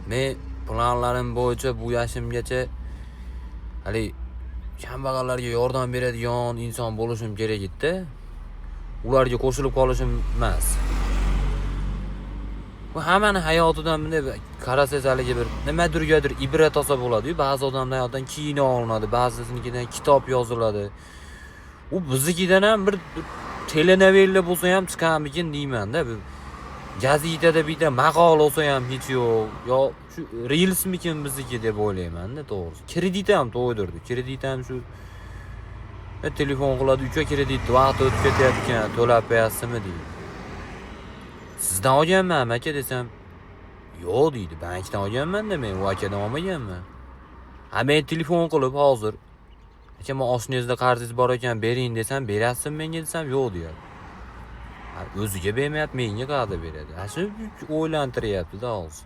Men planlarim bo'yicha bu yoshimgacha hali kambag'allarga yordam beradigan inson bo'lishim kerak edi. Ularga qo'shilib qolishim emas. Bu hammani hayotidan bunday qarasangiz haligi bir nimadirgadir ibrat olsa bo'ladi-yu. Ba'zi odamlar hayotdan kino olinadi, ba'zisidan kitob yoziladi. U biznikidan ham bir telenovela bo'lsa ham chiqamikin deyman-da. Gazetada bitta maqola olsa ham hech yo'q. Yo shu reelsmikin bizniki deb o'ylayman-da, to'g'risi. Kredit ham to'ydirdi. Kredit ham shu telefon qiladi, uka kredit vaqt o'tib ketyapti ekan, to'lab qo'yasizmi deydi. Sizdan olganman aka desam, yo'q deydi. Bankdan olganman-da men, u akadan olmaganman. Ha men telefon qilib hozir aka men oshnangizda qarzingiz bor ekan, bering desam, berasizmi menga desam, yo'q deyadi. O'ziga bermayapti, menga qada beradi. Shu o'ylantiryapti-da hozir.